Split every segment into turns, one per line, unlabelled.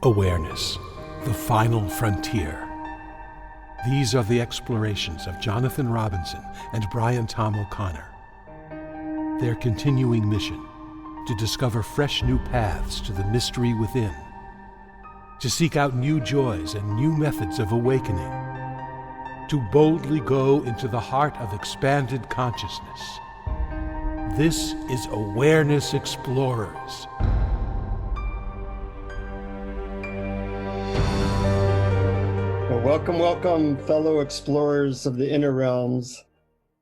Awareness, the final frontier. These are the explorations of Jonathan Robinson and Brian Tom O'Connor. Their continuing mission, to discover fresh new paths to the mystery within, to seek out new joys and new methods of awakening, to boldly go into the heart of expanded consciousness. This is Awareness Explorers.
Well, welcome, fellow explorers of the inner realms.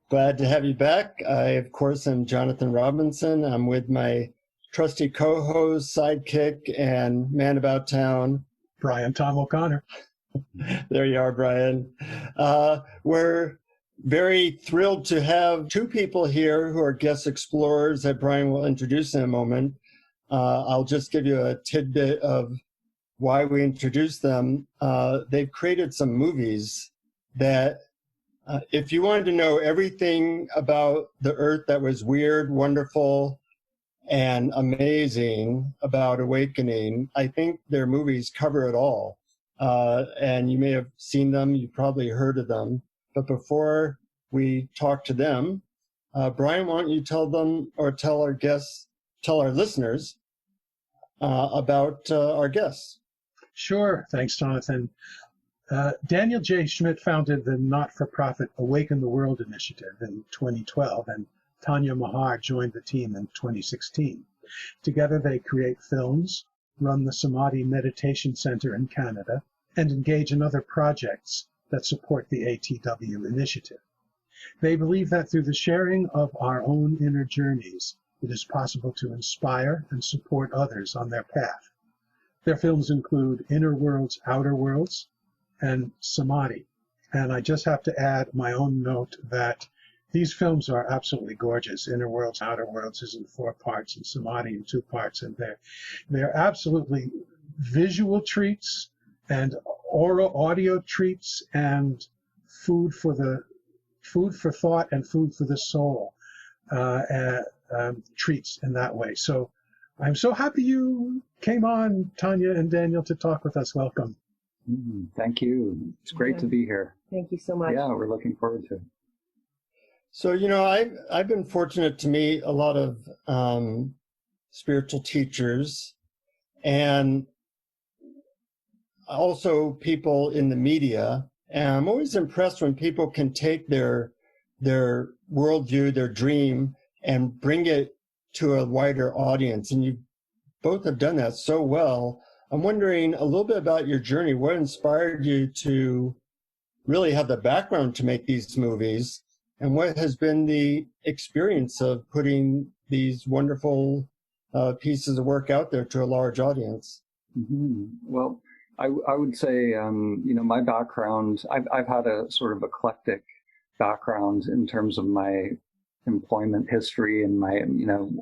Glad to have you back. I, of course, am Jonathan Robinson. I'm with my trusty co-host, sidekick, and man about town,
Brian Tom O'Connor.
There you are, Brian. We're very thrilled to have two people here who are guest explorers that Brian will introduce in a moment. I'll just give you a tidbit of why we introduced them. They've created some movies that, if you wanted to know everything about the earth that was weird, wonderful, and amazing about awakening, I think their movies cover it all. And you may have seen them, you probably heard of them. But before we talk to them, Brian, why don't you tell them, or tell our guests, tell our listeners about our guests?
Sure. Thanks, Jonathan. Daniel J. Schmidt founded the not-for-profit Awaken the World initiative in 2012, and Tanya Mahar joined the team in 2016. Together, they create films, run the Samadhi Meditation Center in Canada, and engage in other projects that support the ATW initiative. They believe that through the sharing of our own inner journeys, it is possible to inspire and support others on their path. Their films include Inner Worlds, Outer Worlds, and Samadhi. And I just have to add my own note that these films are absolutely gorgeous. Inner Worlds, Outer Worlds is in 4 parts, and Samadhi in 2 parts, and they're absolutely visual treats and oral audio treats and food for thought and food for the soul treats in that way. So I'm so happy you came on, Tanya and Daniel, to talk with us. Welcome.
Thank you. It's great to be here.
Thank you so much.
Yeah, we're looking forward to it.
So, I've been fortunate to meet a lot of spiritual teachers and also people in the media. And I'm always impressed when people can take their worldview, their dream, and bring it to a wider audience. And you both have done that so well. I'm wondering a little bit about your journey. What inspired you to really have the background to make these movies? And what has been the experience of putting these wonderful pieces of work out there to a large audience?
Well, I would say, my background, I've had a sort of eclectic background in terms of my employment history and my,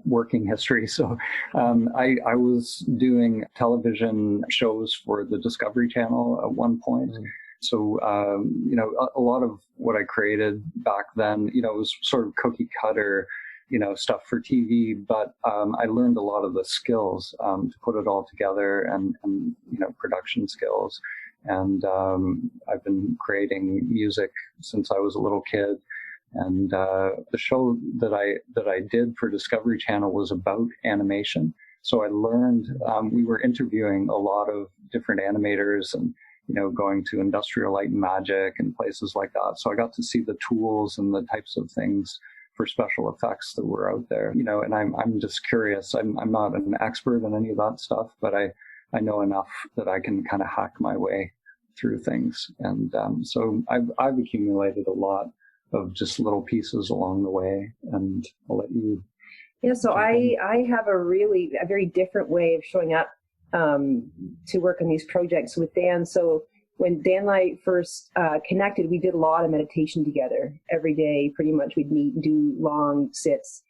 working history. So I was doing television shows for the Discovery Channel at one point. So, a lot of what I created back then, was sort of cookie cutter, stuff for TV, but I learned a lot of the skills to put it all together and production skills. And I've been creating music since I was a little kid. And the show that I did for Discovery Channel was about animation. So I learned, we were interviewing a lot of different animators and, going to Industrial Light and Magic and places like that. So I got to see the tools and the types of things for special effects that were out there, and I'm just curious. I'm not an expert in any of that stuff, but I know enough that I can kind of hack my way through things. And so I've accumulated a lot of just little pieces along the way, and I'll let you.
Yeah, so I have a very different way of showing up to work on these projects with Dan. So when Dan and I first connected, we did a lot of meditation together every day. Pretty much we'd meet and do long sits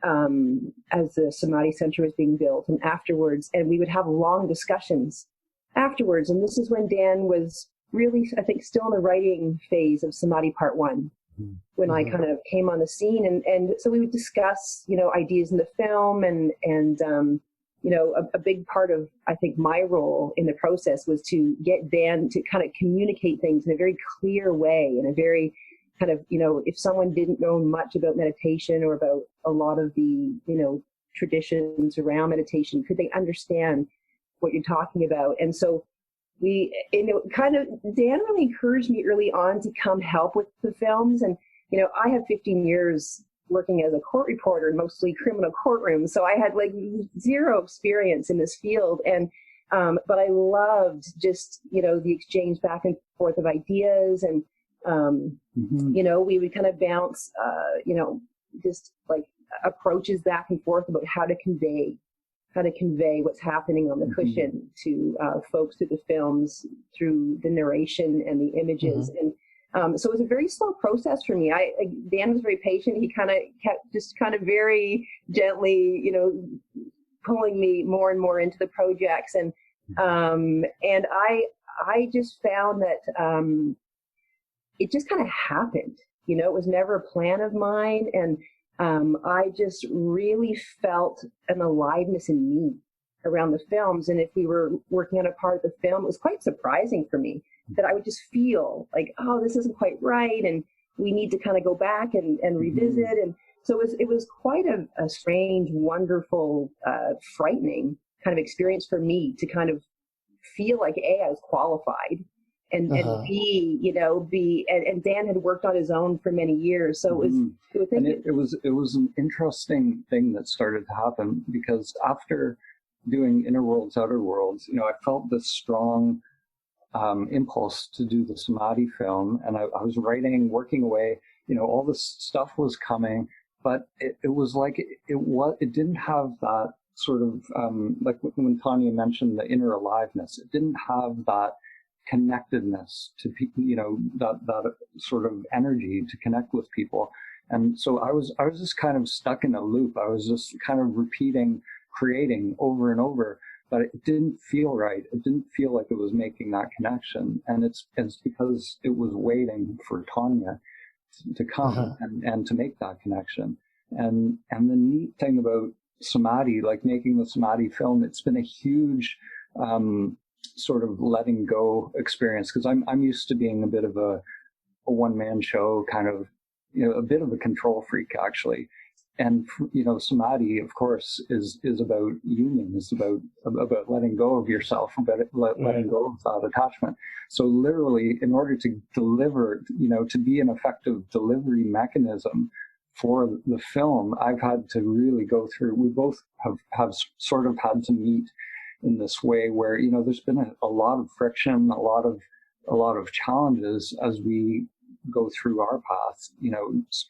as the Samadhi Center was being built, and afterwards, and we would have long discussions afterwards. And this is when Dan was really, I think, still in the writing phase of Samadhi Part 1. When I kind of came on the scene, and so we would discuss, ideas in the film and a big part of, I think, my role in the process was to get Dan to kind of communicate things in a very clear way, in a very kind of, if someone didn't know much about meditation or about a lot of the, traditions around meditation, could they understand what you're talking about? And so Dan really encouraged me early on to come help with the films. And, I have 15 years working as a court reporter in mostly criminal courtrooms. So I had like zero experience in this field. And, but I loved just, the exchange back and forth of ideas. And, we would kind of bounce, just like approaches back and forth about how to convey what's happening on the cushion to folks through the films, through the narration and the images. And so it was a very slow process for me. Dan was very patient. He kind of kept just kind of very gently, pulling me more and more into the projects. And I just found that it just kind of happened. It was never a plan of mine. And I just really felt an aliveness in me around the films. And if we were working on a part of the film, it was quite surprising for me that I would just feel like, oh, this isn't quite right. And we need to kind of go back and revisit. And so it was quite a strange, wonderful, frightening kind of experience for me to kind of feel like, A, I was qualified. And B, and Dan had worked on his own for many years, so it
was an interesting thing that started to happen, because after doing Inner Worlds, Outer Worlds, I felt this strong impulse to do the Samadhi film, and I was working away, all this stuff was coming, but it was like it didn't have that sort of like when Tanya mentioned the inner aliveness, it didn't have that connectedness to people, that sort of energy to connect with people. And so I was just kind of stuck in a loop. I was just kind of creating over and over, but it didn't feel right. It didn't feel like it was making that connection. And it's because it was waiting for Tanya to come and to make that connection. And the neat thing about Samadhi, like making the Samadhi film, it's been a huge, sort of letting go experience, because I'm used to being a bit of a one-man show, kind of, a bit of a control freak, actually. And, Samadhi, of course, is about union, is about letting go of yourself, about letting go of that attachment. So literally, in order to deliver, to be an effective delivery mechanism for the film, I've had to really go through, we both have sort of had to meet in this way where, there's been a lot of friction, a lot of challenges as we go through our path,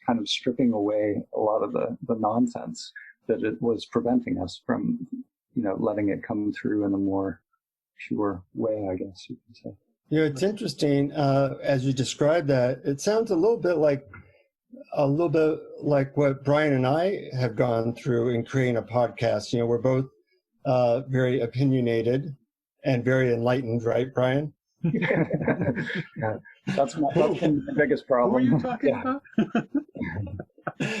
kind of stripping away a lot of the nonsense that it was preventing us from, letting it come through in a more pure way, I guess you could say.
It's interesting, as you describe that, it sounds a little bit like what Brian and I have gone through in creating a podcast. We're both very opinionated and very enlightened, right, Brian?
Yeah, that's been the biggest problem.
What are you talking about?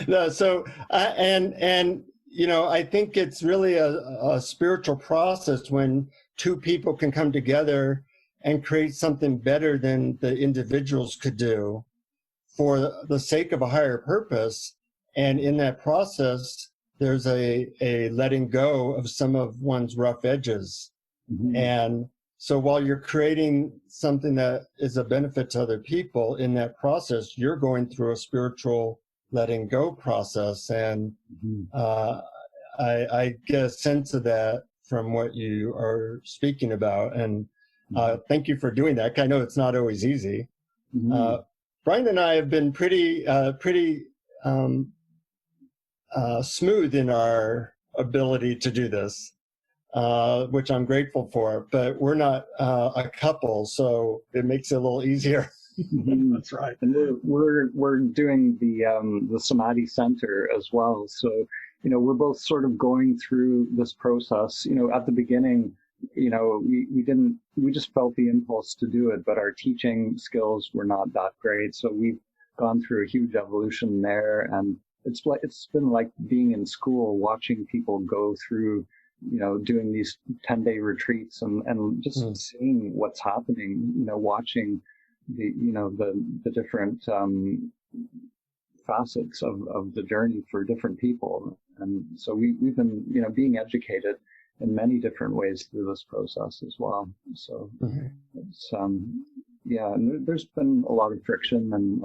No, so I think it's really a spiritual process when two people can come together and create something better than the individuals could do for the sake of a higher purpose. And in that process, there's a letting go of some of one's rough edges. And so while you're creating something that is a benefit to other people, in that process, you're going through a spiritual letting go process. And I get a sense of that from what you are speaking about. And thank you for doing that. I know it's not always easy. Brian and I have been pretty smooth in our ability to do this, which I'm grateful for, but we're not a couple, so it makes it a little easier.
That's right.
And we're doing the Samadhi Center as well. So, we're both sort of going through this process. At the beginning, we just felt the impulse to do it, but our teaching skills were not that great. So we've gone through a huge evolution there, and it's been like being in school, watching people go through doing these 10-day retreats and just seeing what's happening, watching the different facets of the journey for different people. And so we've been, being educated in many different ways through this process as well. So it's, and there's been a lot of friction, and,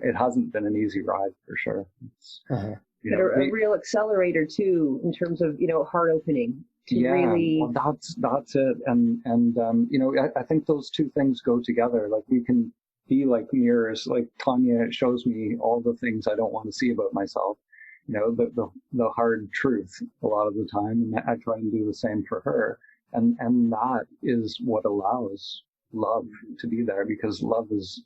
it hasn't been an easy ride for sure. It's,
but a real accelerator too, in terms of, heart opening to really.
Well, that's it. And I think those two things go together. Like, we can be like mirrors. Like, Tanya shows me all the things I don't want to see about myself, the hard truth a lot of the time. And I try and do the same for her. And that is what allows love to be there, because love is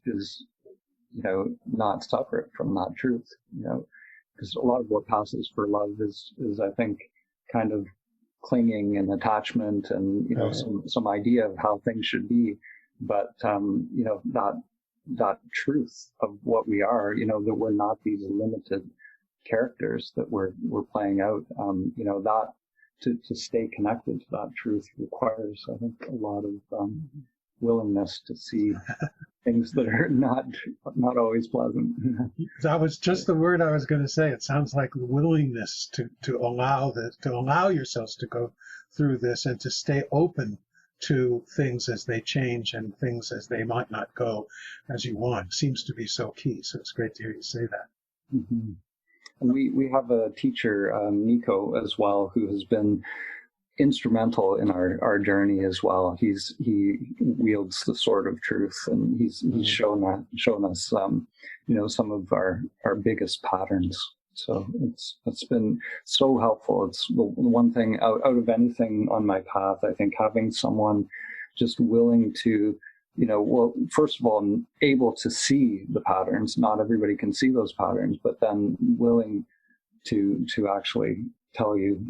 not separate from that truth, because a lot of what passes for love is I think kind of clinging and attachment and, some idea of how things should be. But, that truth of what we are, that we're not these limited characters that we're playing out, that to stay connected to that truth requires, I think, a lot of, willingness to see things that are not always pleasant.
That was just the word I was going to say. It sounds like willingness to allow yourselves to go through this and to stay open to things as they change and things as they might not go as you want seems to be so key. So it's great to hear you say that.
Mm-hmm. And we have a teacher, Nico, as well, who has been instrumental in our journey as well. He wields the sword of truth, and he's shown us some of our biggest patterns. So it's been so helpful. It's the one thing out of anything on my path, I think, having someone just willing to, first of all, able to see the patterns. Not everybody can see those patterns, but then willing to actually tell you,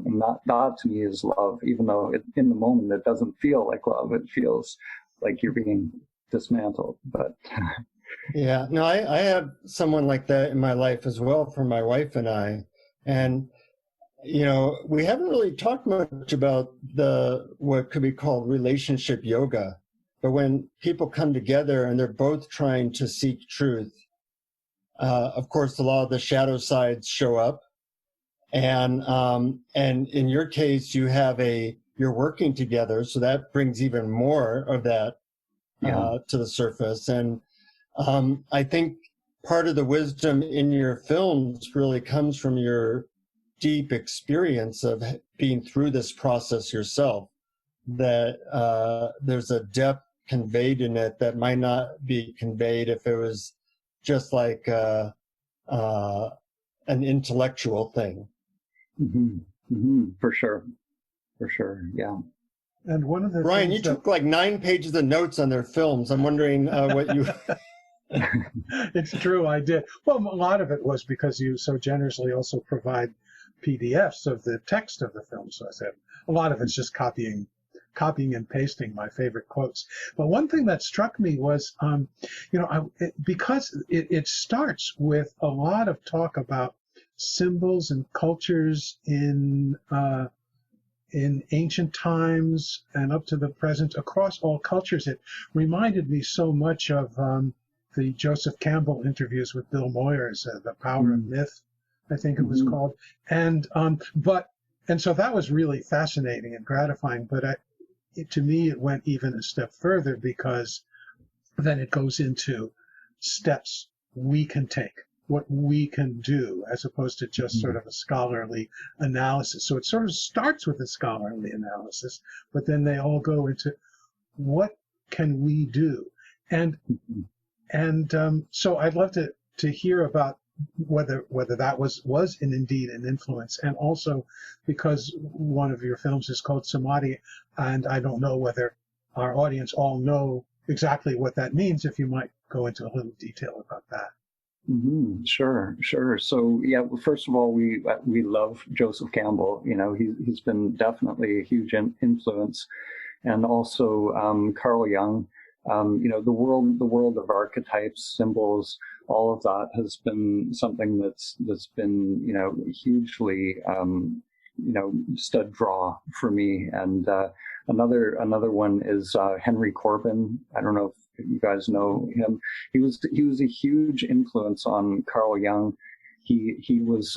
and that to me is love, even though in the moment it doesn't feel like love. It feels like you're being dismantled. But
yeah, no, I have someone like that in my life as well, for my wife and I. And, we haven't really talked much about what could be called relationship yoga. But when people come together and they're both trying to seek truth, of course, a lot of the shadow sides show up. And in your case, you're working together, so that brings even more of that to the surface. And I think part of the wisdom in your films really comes from your deep experience of being through this process yourself. That there's a depth conveyed in it that might not be conveyed if it was just like an intellectual thing.
Mm-hmm. Mm-hmm. For sure. Yeah.
And one of the
Brian, you took like 9 pages of notes on their films. I'm wondering what you.
It's true, I did. Well, a lot of it was because you so generously also provide PDFs of the text of the film. So I said a lot of it's just copying and pasting my favorite quotes. But one thing that struck me was, because it starts with a lot of talk about symbols and cultures in ancient times and up to the present, across all cultures. It reminded me so much of the Joseph Campbell interviews with Bill Moyers, The Power of Myth, I think it was called. And so that was really fascinating and gratifying. But to me, it went even a step further, because then it goes into steps we can take, what we can do, as opposed to just sort of a scholarly analysis. So it sort of starts with a scholarly analysis, but then they all go into what can we do? And so I'd love to hear about whether that was indeed an influence, and also because one of your films is called Samadhi, and I don't know whether our audience all know exactly what that means. If you might go into a little detail about that.
Mm-hmm. Sure. So yeah, first of all, we love Joseph Campbell. He's been definitely a huge influence, and also Carl Jung. The world of archetypes, symbols, all of that has been something that's been hugely just a draw for me. And another one is Henry Corbin. I don't know if you guys know him. He was a huge influence on Carl Jung. He was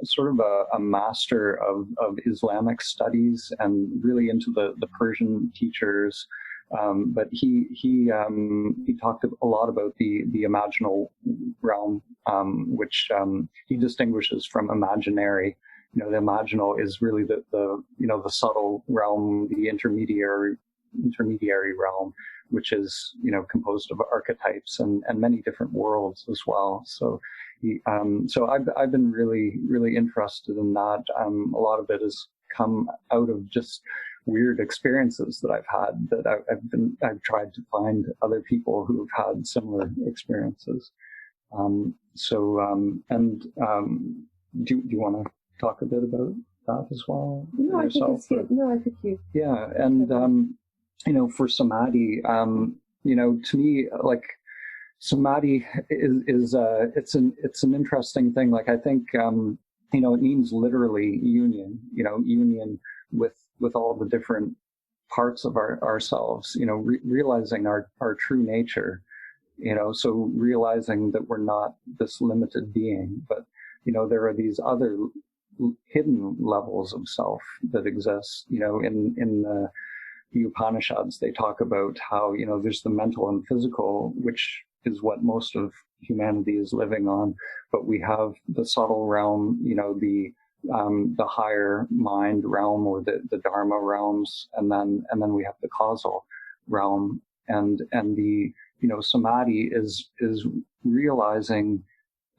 sort of a master of Islamic studies and really into the Persian teachers. But he talked a lot about the imaginal realm, which he distinguishes from imaginary. The imaginal is really the subtle realm, the intermediary realm, which is composed of archetypes and many different worlds as well. So I've been really interested in that. A lot of it has come out of just weird experiences that I've had, that I've tried to find other people who've had similar experiences. Do you want to talk a bit about that as well?
No, I think it's good. No, I think you.
Yeah, and for Samadhi, to me, like, Samadhi is it's an interesting thing. Like, I think it means literally union. Union with all the different parts of ourselves. Realizing our true nature. So realizing that we're not this limited being, but there are these other hidden levels of self that exist. In the Upanishads, they talk about how there's the mental and physical, which is what most of humanity is living on, but we have the subtle realm, the higher mind realm, or the Dharma realms, and then we have the causal realm, and the Samadhi is realizing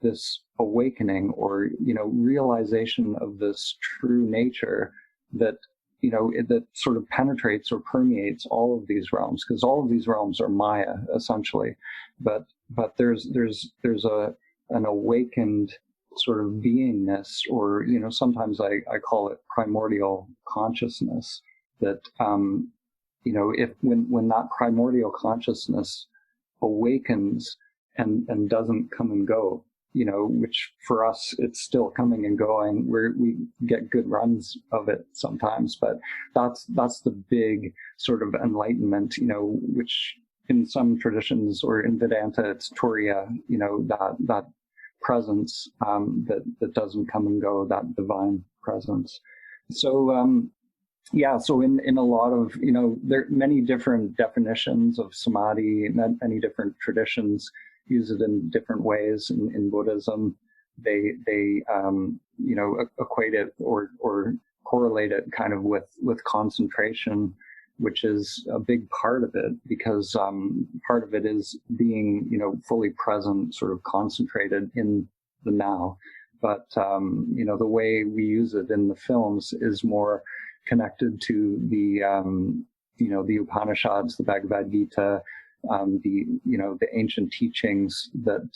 this awakening, or realization of this true nature that that sort of penetrates or permeates all of these realms, because all of these realms are Maya essentially, but there's an awakened sort of beingness, or sometimes I call it primordial consciousness, that if when that primordial consciousness awakens and doesn't come and go, which for us it's still coming and going, we get good runs of it sometimes, but that's the big sort of enlightenment, which in some traditions, or in Vedanta it's Turiya, that presence that doesn't come and go, that divine presence. So so in a lot of there are many different definitions of Samadhi, many different traditions use it in different ways. In Buddhism, they equate it or correlate it kind of with concentration, which is a big part of it, because part of it is being fully present, sort of concentrated in the now. But the way we use it in the films is more connected to the the Upanishads, the Bhagavad Gita, the ancient teachings, that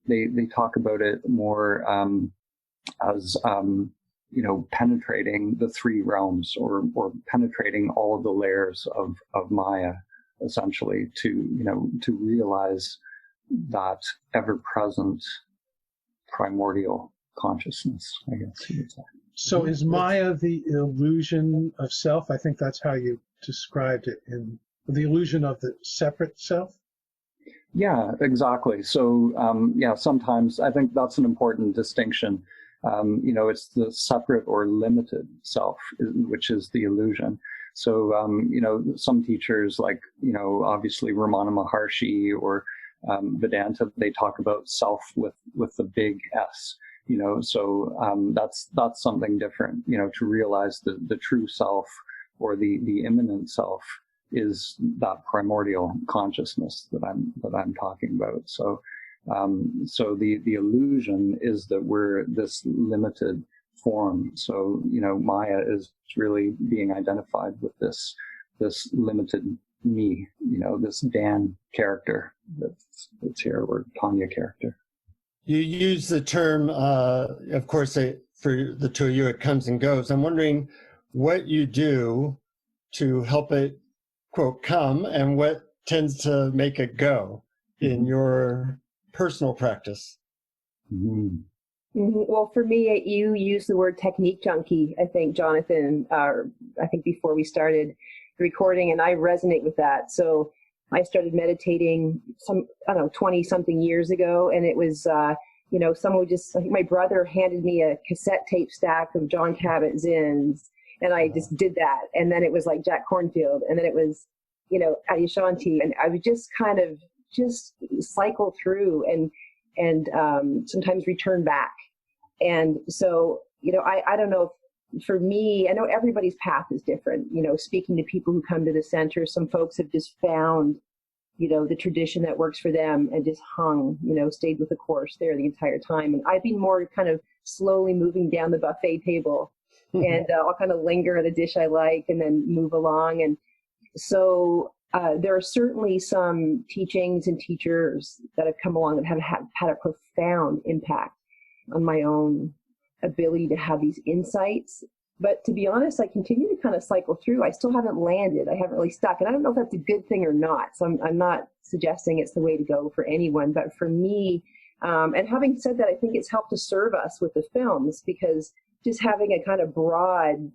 they talk about it more as penetrating the three realms, or penetrating all of the layers of Maya, essentially, to realize that ever-present primordial consciousness, I guess you would say.
So is Maya the illusion of self? I think that's how you described it, in the illusion of the separate self?
Yeah, exactly. So, sometimes I think that's an important distinction. It's the separate or limited self, which is the illusion. So, some teachers, like, obviously Ramana Maharshi or Vedanta, they talk about self with the big S. So that's something different. To realize the true self, or the immanent self, is that primordial consciousness that I'm talking about. So the illusion is that we're this limited form. So Maya is really being identified with this limited me. This Dan character that's here, or Tanya character.
You use the term, of course, for the two of you, it comes and goes. I'm wondering what you do to help it, quote, come, and what tends to make it go in your personal practice.
Mm-hmm.
Well, for me, you used the word technique junkie, I think, Jonathan, I think before we started recording, and I resonate with that. So I started meditating 20 something years ago, and it was, someone just, I think my brother handed me a cassette tape stack of John Cabot Zins, and I just did that. And then it was like Jack Cornfield, and then it was, Adyashanti, and I would just kind of just cycle through and sometimes return back. And so, I don't know if, for me, I know everybody's path is different. Speaking to people who come to the center, some folks have just found, the tradition that works for them and just hung, stayed with the course there the entire time. And I've been more kind of slowly moving down the buffet table and I'll kind of linger at a dish I like and then move along. And so there are certainly some teachings and teachers that have come along that have had a profound impact on my own ability to have these insights. But to be honest, I continue to kind of cycle through. I still haven't landed. I haven't really stuck. And I don't know if that's a good thing or not. So I'm not suggesting it's the way to go for anyone. But for me, and having said that, I think it's helped to serve us with the films, because just having a kind of broad,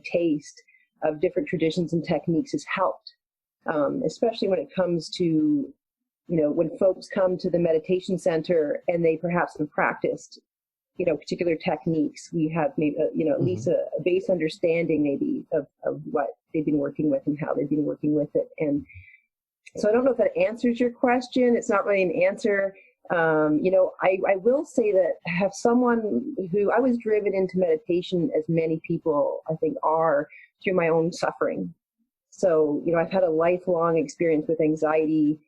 taste of different traditions and techniques has helped, especially when it comes to, when folks come to the meditation center and they perhaps have practiced particular techniques. We have maybe, at least a base understanding maybe of what they've been working with and how they've been working with it. And so I don't know if that answers your question. It's not really an answer. I will say that I have someone who I was driven into meditation, as many people I think are, through my own suffering. So, I've had a lifelong experience with anxiety,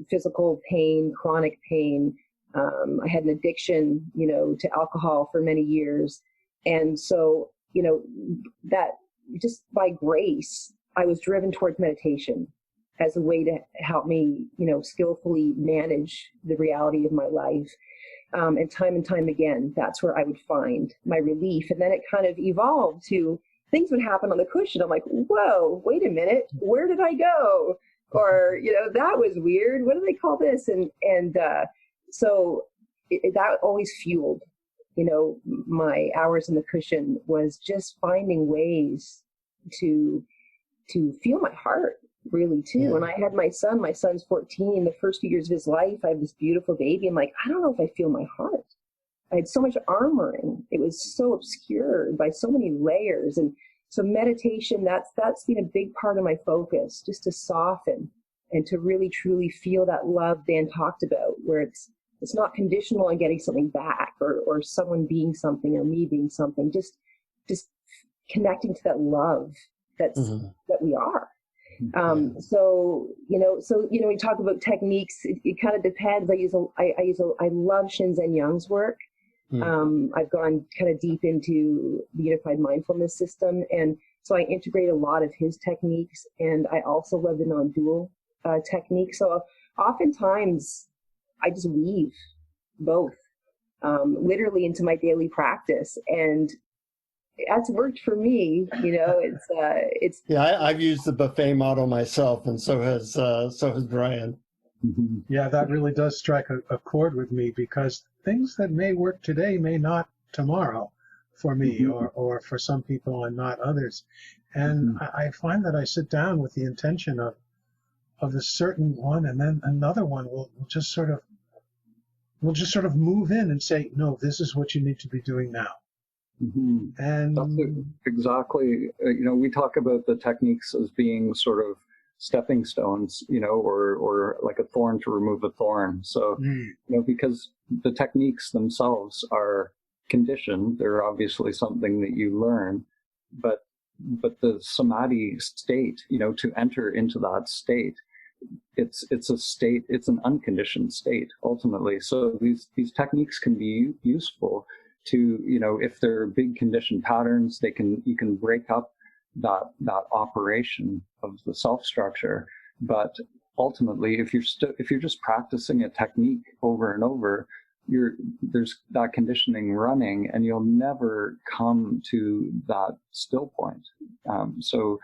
physical pain, chronic pain. I had an addiction, to alcohol for many years. And so, that just by grace, I was driven towards meditation as a way to help me, skillfully manage the reality of my life. And time again, that's where I would find my relief. And then it kind of evolved to things would happen on the cushion. I'm like, whoa, wait a minute, where did I go? Or, that was weird. What do they call this? So that always fueled, my hours in the cushion, was just finding ways to feel my heart, really, too. Yeah. When I had my son's 14, the first few years of his life, I have this beautiful baby. I'm like, I don't know if I feel my heart. I had so much armoring. It was so obscured by so many layers. And so meditation, that's been a big part of my focus, just to soften and to really, truly feel that love Dan talked about, where it's not conditional on getting something back or someone being something or me being something, just connecting to that love that we are. We talk about techniques. It kind of depends. I love Shinzen Young's work. I've gone kind of deep into the Unified Mindfulness System. And so I integrate a lot of his techniques, and I also love the non-dual technique. So oftentimes I just weave both literally into my daily practice, and that's worked for me. It's
yeah. I've used the buffet model myself, and so has Brian.
Yeah, that really does strike a chord with me, because things that may work today may not tomorrow for me, or for some people and not others. And I find that I sit down with the intention of a certain one, and then another one will just sort of move in and say, no, this is what you need to be doing now. And
that's exactly, we talk about the techniques as being sort of stepping stones, or like a thorn to remove a thorn. So, because the techniques themselves are conditioned, they're obviously something that you learn, but the Samadhi state, to enter into that state, it's a state, it's an unconditioned state ultimately. So these techniques can be useful to, if they're big conditioned patterns, you can break up that operation of the self structure. But ultimately, if you're just practicing a technique over and over, there's that conditioning running, and you'll never come to that still point. So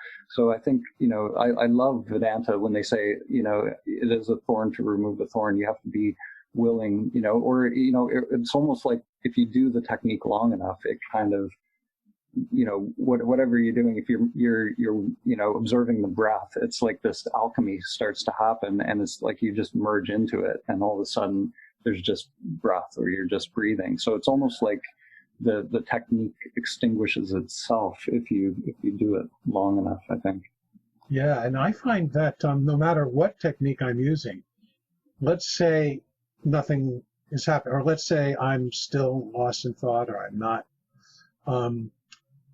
I think, I love Vedanta when they say, it is a thorn to remove a thorn. You have to be willing, or, it's almost like if you do the technique long enough, it kind of, whatever you're doing, if you're observing the breath, it's like this alchemy starts to happen, and it's like you just merge into it, and all of a sudden there's just breath, or you're just breathing. So it's almost like the technique extinguishes itself if you do it long enough, I think.
Yeah, and I find that no matter what technique I'm using, let's say nothing is happening, or let's say I'm still lost in thought, or I'm not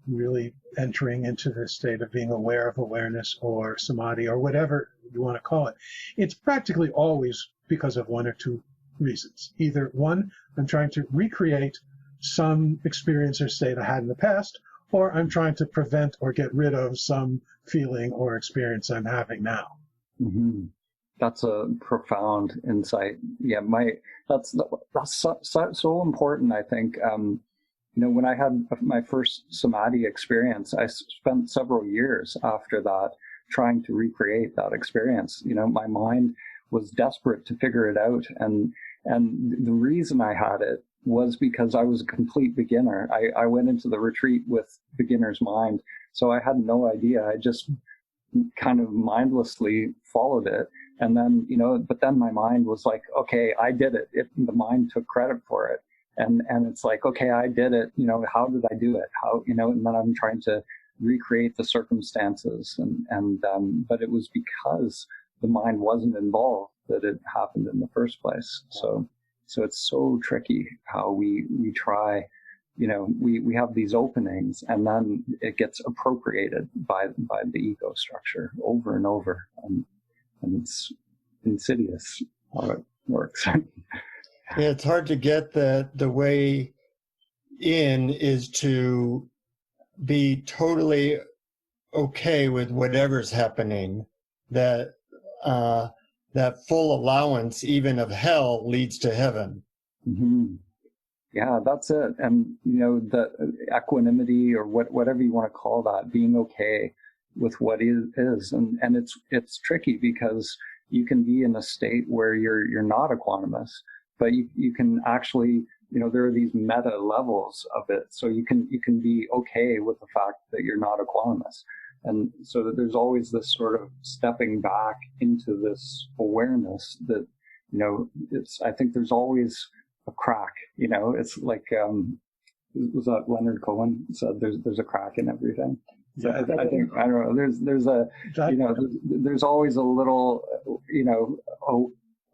really entering into the state of being aware of awareness or samadhi or whatever you want to call it. It's practically always because of one or two reasons. Either one, I'm trying to recreate some experience or state I had in the past, or I'm trying to prevent or get rid of some feeling or experience I'm having now.
Mm-hmm. That's a profound insight. Yeah, that's so important, I think. When I had my first samadhi experience, I spent several years after that trying to recreate that experience. My mind was desperate to figure it out. And the reason I had it was because I was a complete beginner. I went into the retreat with beginner's mind. So I had no idea. I just kind of mindlessly followed it. And then, but then my mind was like, okay, I did it. The mind took credit for it. And it's like, okay, I did it. How did I do it? And then I'm trying to recreate the circumstances. But it was because the mind wasn't involved that it happened in the first place. So it's so tricky how we try, we have these openings, and then it gets appropriated by the ego structure over and over. And it's insidious how it works.
Yeah, it's hard to get that the way in is to be totally okay with whatever's happening. That full allowance, even of hell, leads to heaven.
Mm-hmm. Yeah, that's it. And the equanimity, or whatever you want to call that, being okay with what is, and it's tricky because you can be in a state where you're not equanimous. But you can actually, there are these meta levels of it. So you can be okay with the fact that you're not equanimous. And so that there's always this sort of stepping back into this awareness that, I think there's always a crack, it's like, was that Leonard Cohen said there's a crack in everything. So I don't know, there's always a little,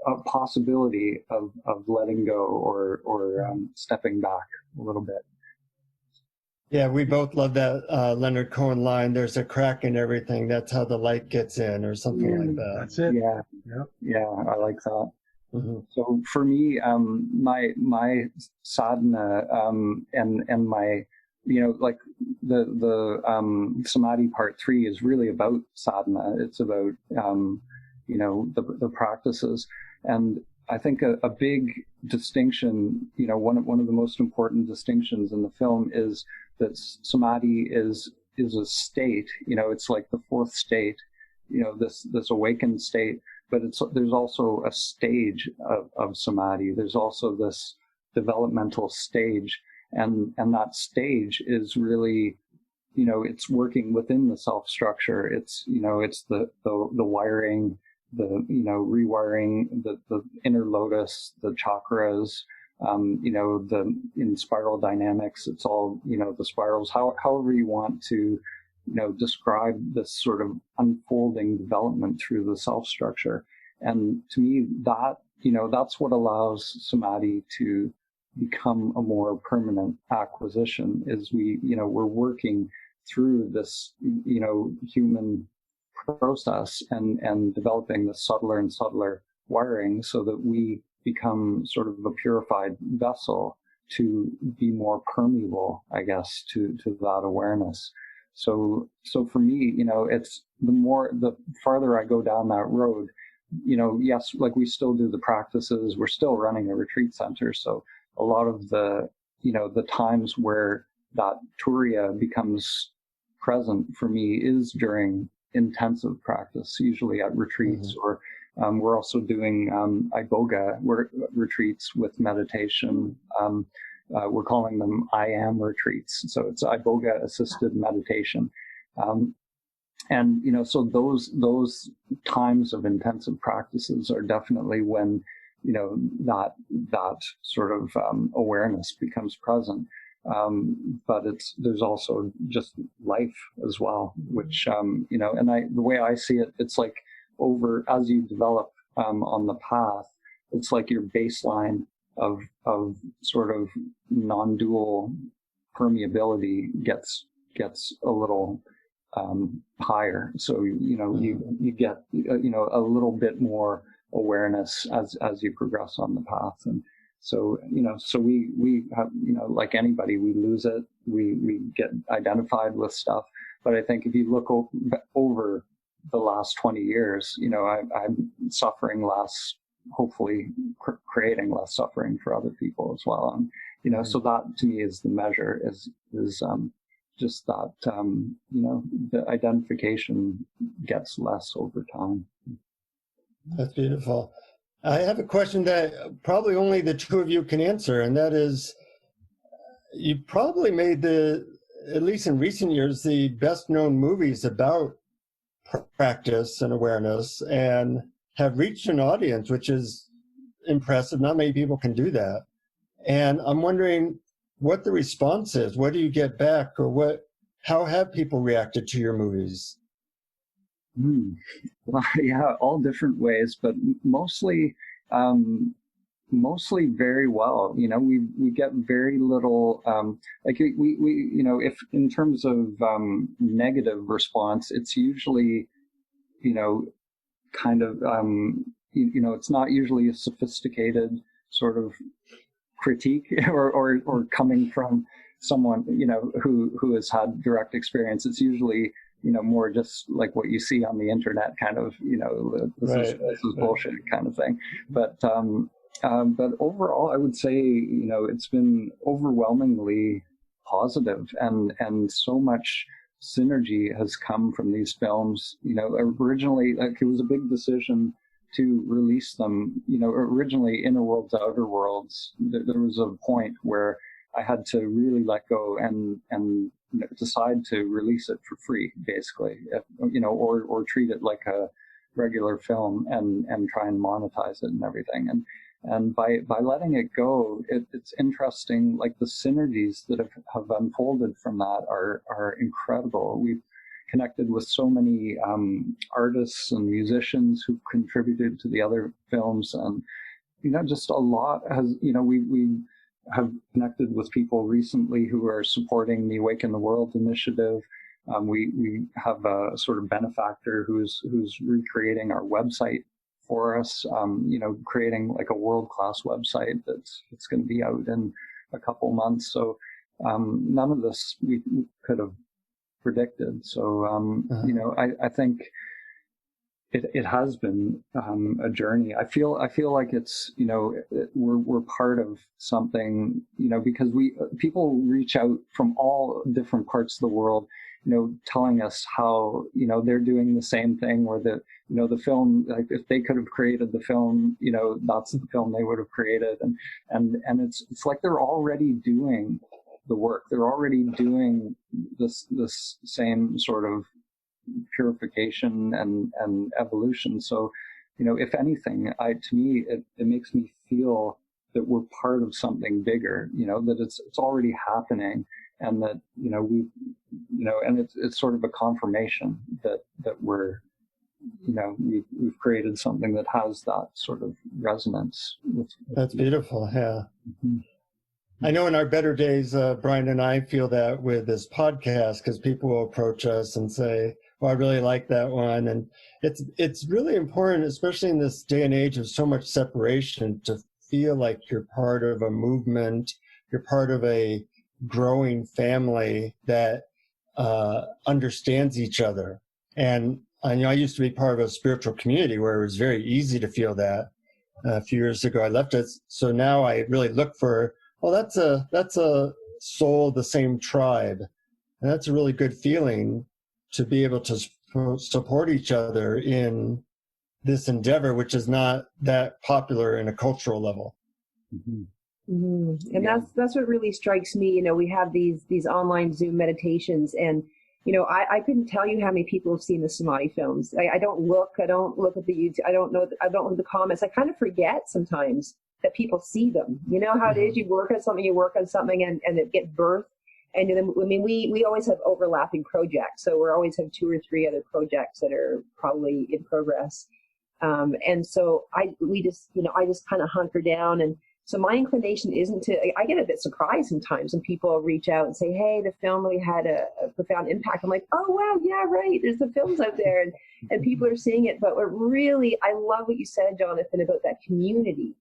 a possibility of letting go or stepping back a little bit.
Yeah, we both love that Leonard Cohen line, there's a crack in everything, that's how the light gets in, or something like that.
That's it.
Yeah.
Yep.
Yeah, I like that.
Mm-hmm.
So for me, my sadhana, and my, like the Samadhi part 3 is really about sadhana. It's about, the practices. And I think a big distinction, one of the most important distinctions in the film is that Samadhi is a state, it's like the fourth state, this awakened state, but there's also a stage of Samadhi. There's also this developmental stage, and that stage is really, it's working within the self structure. It's, it's the wiring, the rewiring the inner lotus, the chakras, in spiral dynamics, it's all, the spirals, however you want to describe this sort of unfolding development through the self structure. And to me, that that's what allows Samadhi to become a more permanent acquisition, is we're working through this human process and developing the subtler and subtler wiring so that we become sort of a purified vessel to be more permeable, I guess, to that awareness. So for me, it's the farther I go down that road, yes, like we still do the practices, we're still running a retreat center. So a lot of the times where that turiya becomes present for me is during intensive practice, usually at retreats, or We're also doing iboga retreats with meditation. We're calling them I am retreats. So it's iboga assisted meditation. And, you know, so those times of intensive practices are definitely when, you know, that sort of awareness becomes present. But there's also just life as well, which, you know, and the way I see it, it's like as you develop on the path, it's like your baseline of sort of non-dual permeability gets a little higher. So, you know, you get, you know, a little bit more awareness as you progress on the path. And so, you know, so we have, you know, like anybody, we lose it. We get identified with stuff. But I think if you look over the last 20 years, you know, I'm suffering less, hopefully creating less suffering for other people as well. And, you know, so that to me is the measure, is just that, you know, the identification gets less over time.
That's beautiful. I have a question that probably only the two of you can answer, and that is, you probably made at least in recent years, the best known movies about practice and awareness, and have reached an audience, which is impressive. Not many people can do that. And I'm wondering what the response is. What do you get back, or how have people reacted to your movies?
Well, yeah, all different ways, but mostly very well. You know, we get very little, like we, you know, if in terms of negative response, it's usually, you know, kind of, you know, it's not usually a sophisticated sort of critique or coming from someone, you know, who has had direct experience. It's usually, you know, more just like what you see on the internet, kind of, you know, this is bullshit kind of thing. But overall, I would say, you know, it's been overwhelmingly positive, and so much synergy has come from these films. You know, originally, like, it was a big decision to release them. You know, originally, Inner Worlds, Outer Worlds, there was a point where I had to really let go and decide to release it for free, basically, you know, or treat it like a regular film and try and monetize it and everything. And by letting it go, it's interesting, like the synergies that have unfolded from that are incredible. We've connected with so many artists and musicians who've contributed to the other films, and, you know, just a lot has, you know, we have connected with people recently who are supporting the Awaken the World initiative. We have a sort of benefactor who's recreating our website for us, you know, creating like a world-class website that's going to be out in a couple months. So none of this we could have predicted. So, you know, I think it has been a journey. I feel like it's, you know, we're part of something, you know, because people reach out from all different parts of the world, you know, telling us how, you know, they're doing the same thing, or the, you know, the film, like if they could have created the film, you know, that's the film they would have created. And it's like they're already doing the work. They're already doing this same sort of purification and evolution. So, you know, if anything, to me, it makes me feel that we're part of something bigger, you know, that it's already happening, and that, you know, and it's sort of a confirmation that we're, you know, we've created something that has that sort of resonance.
That's beautiful. Yeah.
Mm-hmm.
I know in our better days, Brian and I feel that with this podcast, because people will approach us and say, "Oh, I really like that one." And it's really important, especially in this day and age of so much separation, to feel like you're part of a movement, you're part of a growing family that understands each other. And you know, I used to be part of a spiritual community where it was very easy to feel that. A few years ago, I left it. So now I really look for, oh, that's a soul of the same tribe. And that's a really good feeling, to be able to support each other in this endeavor, which is not that popular in a cultural level.
Mm-hmm.
Mm-hmm. And that's what really strikes me. You know, we have these online Zoom meditations, and you know, I couldn't tell you how many people have seen the Samadhi films. I don't look at the YouTube. I don't look at the comments. I kind of forget sometimes that people see them. You know how it is. You work on something, and it gets birthed. And then, I mean, we always have overlapping projects, so we always have 2 or 3 other projects that are probably in progress. And so I just kind of hunker down. And so my inclination isn't to, I get a bit surprised sometimes when people reach out and say, hey, the film really had a profound impact. I'm like, oh, wow, yeah, right. There's the films out there, and people are seeing it. But what really, I love what you said, Jonathan, about that community,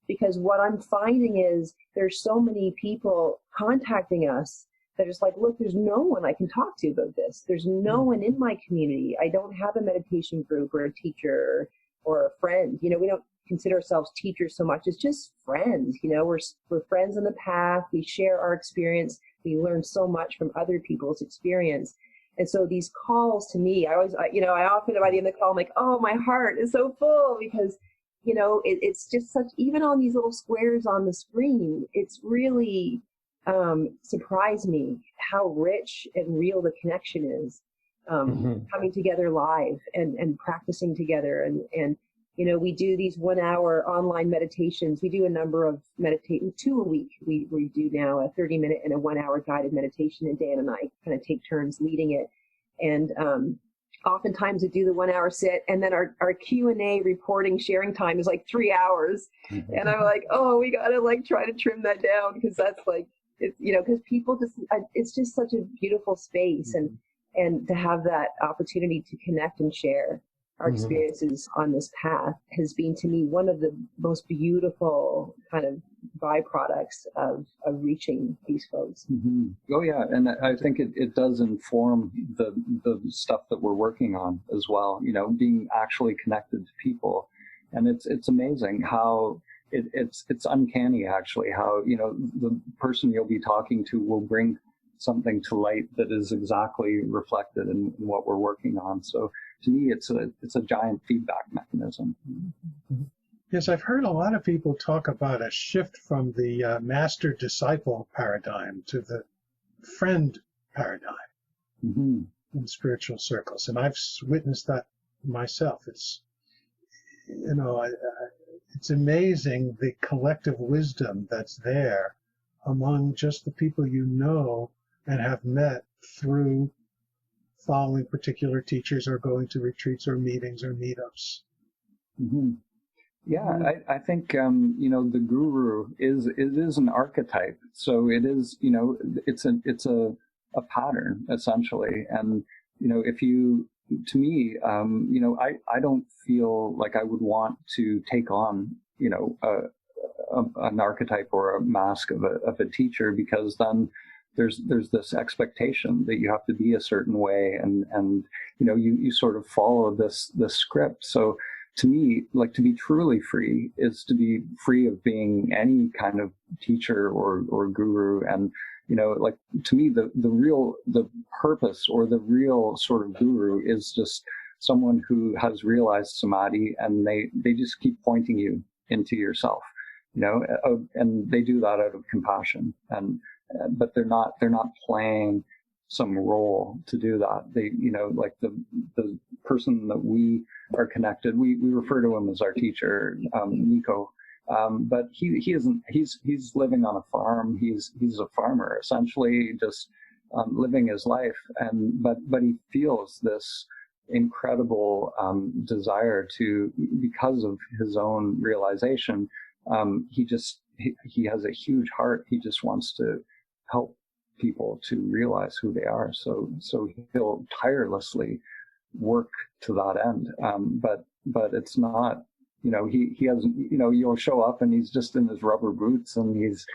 because what I'm finding is there's so many people contacting us that is like, look, there's no one I can talk to about this. There's no one in my community. I don't have a meditation group or a teacher or a friend. You know, we don't consider ourselves teachers so much. It's just friends. You know, we're friends on the path. We share our experience. We learn so much from other people's experience. And so these calls to me, I often by the end of the call, I'm like, oh, my heart is so full, because, you know, it's just such, even on these little squares on the screen, it's really surprised me how rich and real the connection is, coming together live and practicing together. And you know, we do these 1-hour online meditations. We do a number of 2 a week. We do now a 30-minute and a 1-hour guided meditation, and Dan and I kind of take turns leading it. And oftentimes we do the 1-hour sit, and then our Q&A reporting sharing time is like 3 hours. And I'm like, oh, we got to like try to trim that down, because that's like, you know, because people just, it's just such a beautiful space, and to have that opportunity to connect and share our experiences on this path has been, to me, one of the most beautiful kind of byproducts of reaching these folks.
Mm-hmm. Oh yeah, and I think it does inform the stuff that we're working on as well. You know, being actually connected to people, and it's amazing how it's uncanny actually how, you know, the person you'll be talking to will bring something to light that is exactly reflected in what we're working on. So to me, it's a giant feedback mechanism.
Yes, I've heard a lot of people talk about a shift from the master-disciple paradigm to the friend paradigm in spiritual circles, and I've witnessed that myself. It's, you know, it's amazing the collective wisdom that's there among just the people you know and have met through following particular teachers or going to retreats or meetings or meetups.
Yeah, I think you know, the guru is an archetype. So it is, you know, it's a pattern essentially. And you know, to me, you know, I don't feel like I would want to take on, you know, an archetype or a mask of a teacher, because then there's this expectation that you have to be a certain way, and you know, you sort of follow this script. So to me, like, to be truly free is to be free of being any kind of teacher or guru. And you know, like, to me, the purpose or the real sort of guru is just someone who has realized samadhi, and they just keep pointing you into yourself, you know, and they do that out of compassion, and but they're not playing some role to do that. They, you know, like the person that we are connected, we refer to him as our teacher, Nico. But he isn't, he's living on a farm. He's a farmer, essentially, just living his life. But he feels this incredible desire to, because of his own realization, he has a huge heart. He just wants to help people to realize who they are. So he'll tirelessly work to that end. But it's not, you know, he hasn't, you know, you'll show up and he's just in his rubber boots, and he's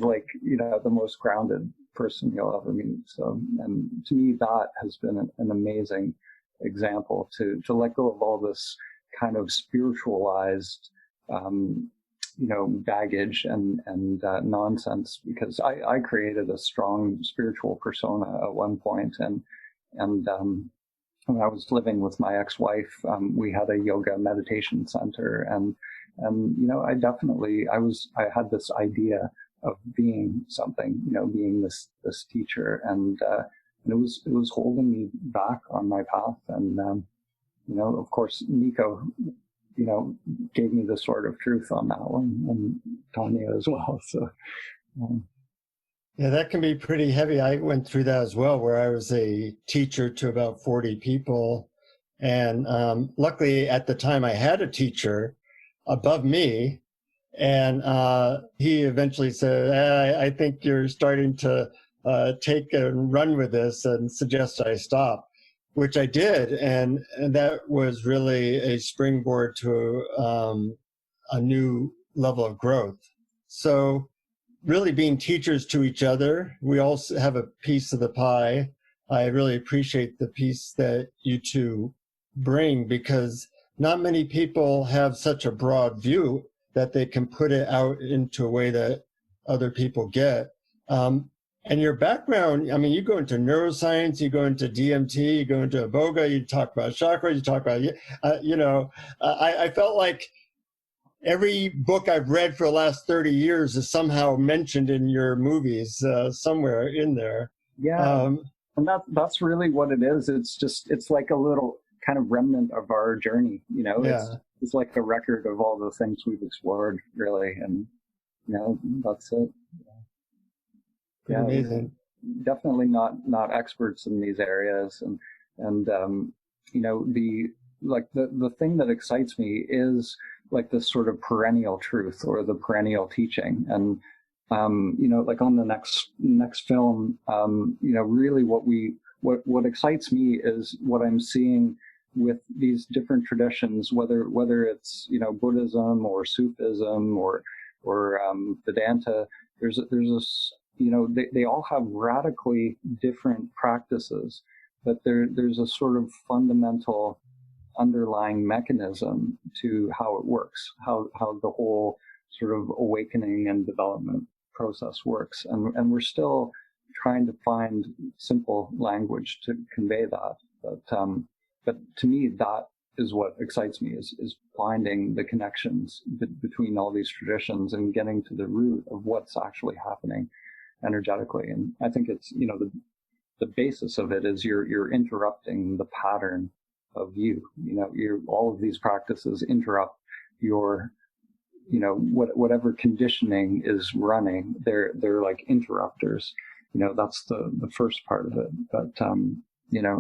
like, you know, the most grounded person you'll ever meet. So, and to me, that has been an amazing example to let go of all this kind of spiritualized, you know, baggage and nonsense, because I created a strong spiritual persona at one point, and when I was living with my ex-wife, we had a yoga meditation center, and I had this idea of being something, being this teacher, and it was holding me back on my path. And of course, Nico, gave me the sort of truth on that one, and Tanya as well. So.
Yeah, that can be pretty heavy. I went through that as well, where I was a teacher to about 40 people. And luckily, at the time, I had a teacher above me. And he eventually said, I think you're starting to take and run with this, and suggest I stop, which I did. And that was really a springboard to a new level of growth. So really being teachers to each other, we all have a piece of the pie. I really appreciate the piece that you two bring, because not many people have such a broad view that they can put it out into a way that other people get. And your background, I mean, you go into neuroscience, you go into DMT, you go into Iboga, you talk about chakra, you talk about, I felt like every book I've read for the last 30 years is somehow mentioned in your movies, somewhere in there.
Yeah, and that's really what it is. It's like a little kind of remnant of our journey, It's like a record of all the things we've explored, really, and that's it. Yeah,
amazing.
Definitely not experts in these areas, and the thing that excites me is like this sort of perennial truth or the perennial teaching. And, like on the next film, really what excites me is what I'm seeing with these different traditions, whether it's, Buddhism or Sufism or Vedanta, there's this, they all have radically different practices, but there's a sort of fundamental underlying mechanism to how it works, how the whole sort of awakening and development process works. And we're still trying to find simple language to convey that. But to me, that is what excites me, is finding the connections between all these traditions and getting to the root of what's actually happening energetically. And I think it's, the basis of it is you're interrupting the pattern of you. All of these practices interrupt your, whatever conditioning is running. They're like interrupters. That's the first part of it. But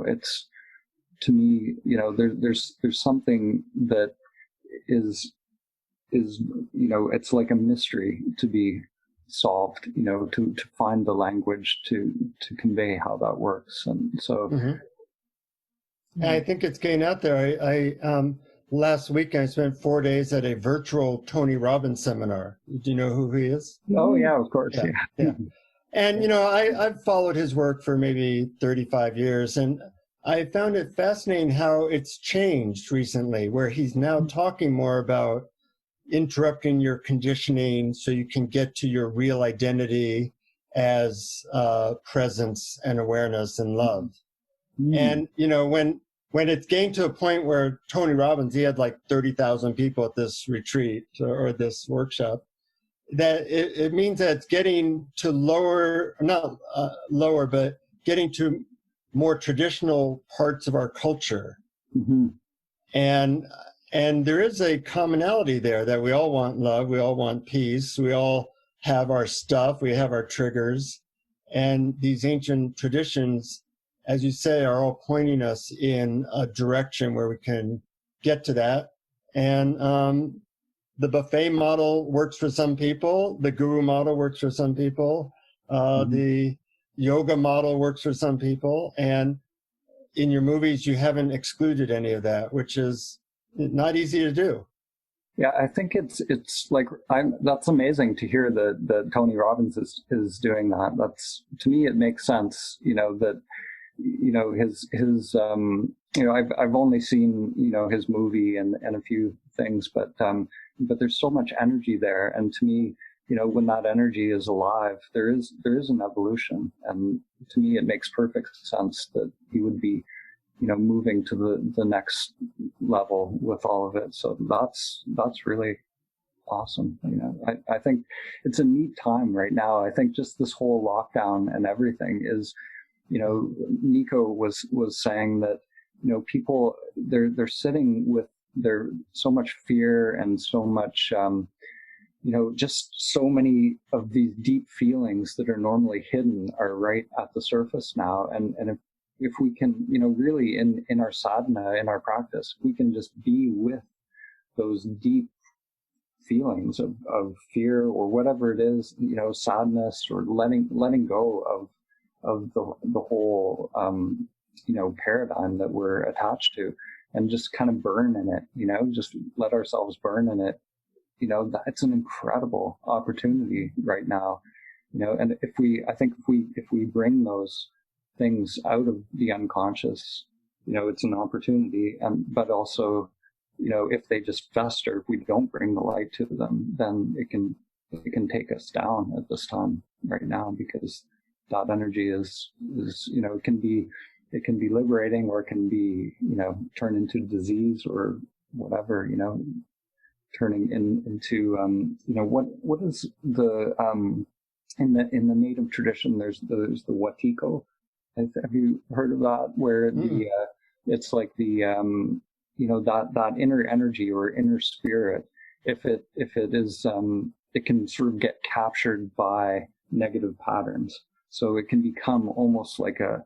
it's, to me, there's something that is it's like a mystery to be solved. To find the language to convey how that works. And so.
Mm-hmm. I think it's getting out there. I last week I spent 4 days at a virtual Tony Robbins seminar. Do you know who he is?
Oh yeah, of course.
Yeah. And I've followed his work for maybe 35 years, and I found it fascinating how it's changed recently, where he's now talking more about interrupting your conditioning so you can get to your real identity as presence and awareness and love. And, when it's getting to a point where Tony Robbins, he had like 30,000 people at this retreat or this workshop, that it means that it's getting to but getting to more traditional parts of our culture.
Mm-hmm.
And there is a commonality there that we all want love. We all want peace. We all have our stuff. We have our triggers. And these ancient traditions, as you say, are all pointing us in a direction where we can get to that. And the buffet model works for some people. The guru model works for some people. The yoga model works for some people. And in your movies, you haven't excluded any of that, which is not easy to do.
Yeah, I think it's like that's amazing to hear that Tony Robbins is doing that. That's, to me, it makes sense. That his I've only seen his movie and a few things, but there's so much energy there, and to me, when that energy is alive, there is an evolution, and to me it makes perfect sense that he would be moving to the next level with all of it. So that's really awesome. I think it's a neat time right now. I think just this whole lockdown and everything is, Nico was saying that, people, they're sitting with so much fear and so much, just so many of these deep feelings that are normally hidden are right at the surface now. And if we can, really in our sadhana, in our practice, we can just be with those deep feelings of fear or whatever it is, sadness, or letting go of the whole, paradigm that we're attached to, and just kind of burn in it, just let ourselves burn in it. It's an incredible opportunity right now, and if we bring those things out of the unconscious, it's an opportunity. But also, if they just fester, if we don't bring the light to them, then it can take us down at this time right now, because that energy is it can be liberating, or it can be, turn into disease or whatever, turning into, what is the, in the native tradition, there's the Watiko. Have you heard of that? Where it's like the, that inner energy or inner spirit, if it is, it can sort of get captured by negative patterns. So it can become almost like a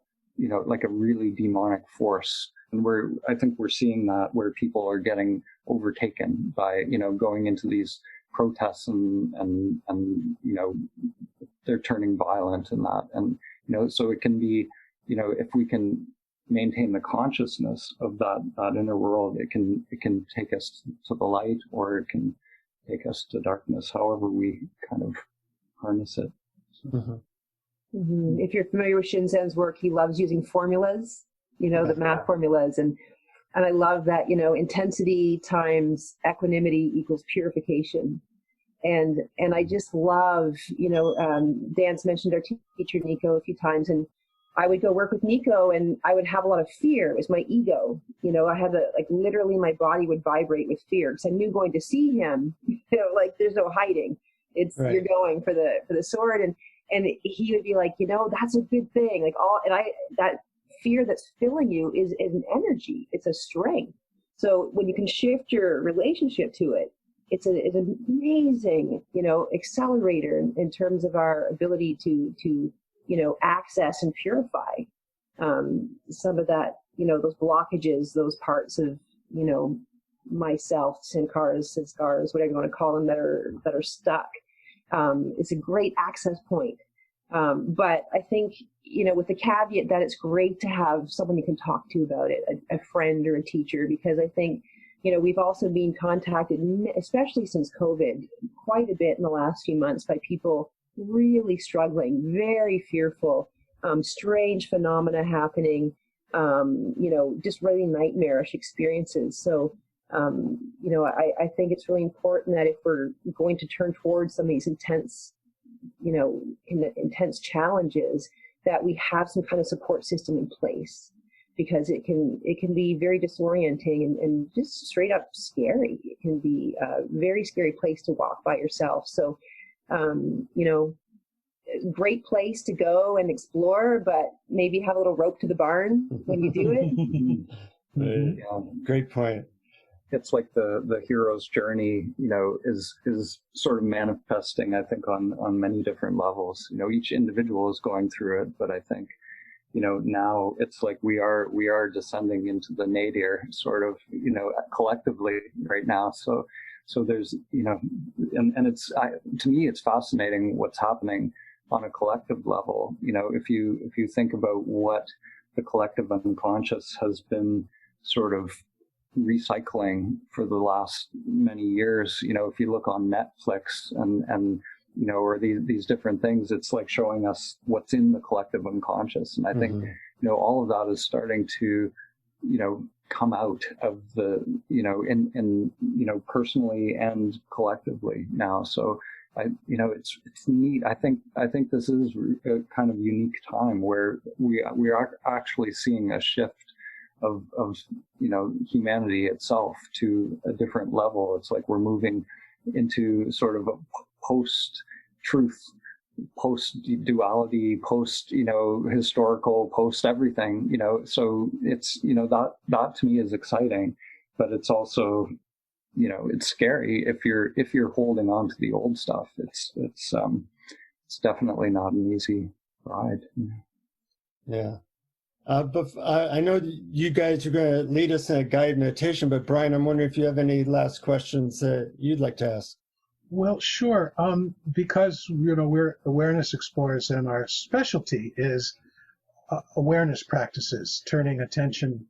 really demonic force. And I think we're seeing that, where people are getting overtaken by, going into these protests and they're turning violent in that. And, so it can be, if we can maintain the consciousness of that inner world, it can take us to the light, or it can take us to darkness, however we kind of harness it. So.
If you're familiar with Shinzen's work, he loves using formulas, the math formulas. And I love that, intensity times equanimity equals purification. And I just love, Dan's mentioned our teacher, Nico, a few times. And I would go work with Nico, and I would have a lot of fear. It was my ego. I had literally my body would vibrate with fear, because I knew going to see him, there's no hiding. It's right. You're going for the sword. And he would be like, that's a good thing. That fear that's filling you is an energy. It's a strength. So when you can shift your relationship to it, it's an amazing, accelerator in terms of our ability to access and purify some of that, those blockages, those parts of, myself, sankaras, whatever you want to call them, that are stuck. It's a great access point. But I think, with the caveat that it's great to have someone you can talk to about it, a friend or a teacher, because I think, we've also been contacted, especially since COVID, quite a bit in the last few months, by people really struggling, very fearful, strange phenomena happening, just really nightmarish experiences. So, I think it's really important that if we're going to turn towards some of these intense challenges, that we have some kind of support system in place, because it can be very disorienting and just straight up scary. It can be a very scary place to walk by yourself. So, great place to go and explore, but maybe have a little rope to the barn when you do it.
Great point.
It's like the hero's journey, is sort of manifesting, I think, on many different levels. Each individual is going through it, but I think, now it's like we are descending into the nadir, sort of, collectively right now. So there's, and it's, to me, it's fascinating what's happening on a collective level. If you think about what the collective unconscious has been sort of recycling for the last many years, if you look on Netflix and or these different things, it's like showing us what's in the collective unconscious. And I think, all of that is starting to, come out of the, in personally and collectively now. So it's neat. I think this is a kind of unique time where we are actually seeing a shift humanity itself to a different level. It's like we're moving into sort of a post-truth, post-duality, post-historical, post-everything, so it's, that to me is exciting, but it's also, it's scary if you're holding on to the old stuff. It's definitely not an easy ride.
Yeah. But I know you guys are going to lead us in a guided meditation, but Brian, I'm wondering if you have any last questions that you'd like to ask.
Well, sure. Because, we're awareness explorers and our specialty is awareness practices, turning attention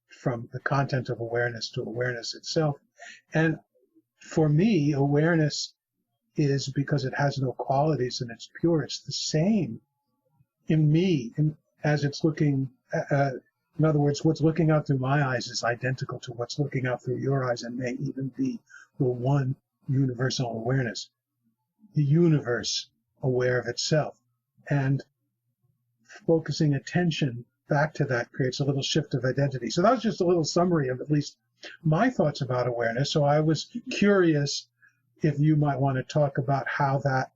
from the content of awareness to awareness itself. And for me, awareness is, because it has no qualities and it's pure, it's the same in me as it's looking, in other words, what's looking out through my eyes is identical to what's looking out through your eyes, and may even be the one universal awareness, the universe aware of itself. And focusing attention back to that creates a little shift of identity. So that was just a little summary of at least my thoughts about awareness. So I was curious if you might want to talk about how that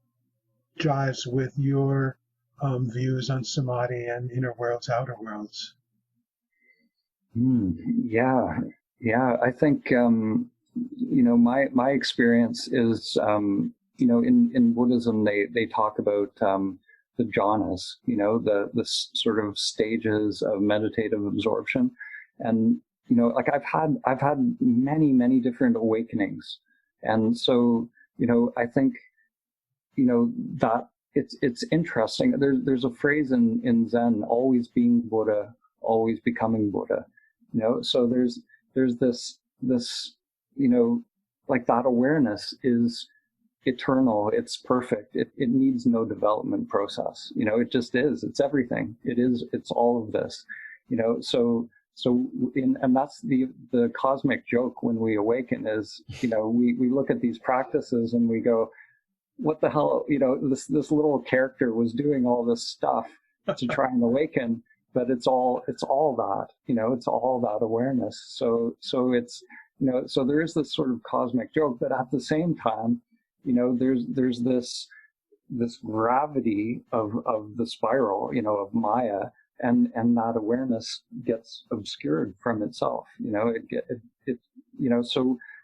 jives with your views on Samadhi and inner worlds, outer worlds.
Yeah. I think, my experience is, in Buddhism, they talk about the jhanas, the sort of stages of meditative absorption. And, like I've had many different awakenings. And so, I think, that it's interesting. There's a phrase in Zen, always being Buddha, always becoming Buddha, so there's this, like that awareness is eternal. It's perfect. It needs no development process. It just is. It's everything. It's all of this, and that's the cosmic joke when we awaken is, we look at these practices and we go, what the hell, this little character was doing all this stuff to try and awaken, but it's all that, it's all that awareness. So it's, so there is this sort of cosmic joke, but at the same time, there's this gravity of the spiral, of Maya, and that awareness gets obscured from itself.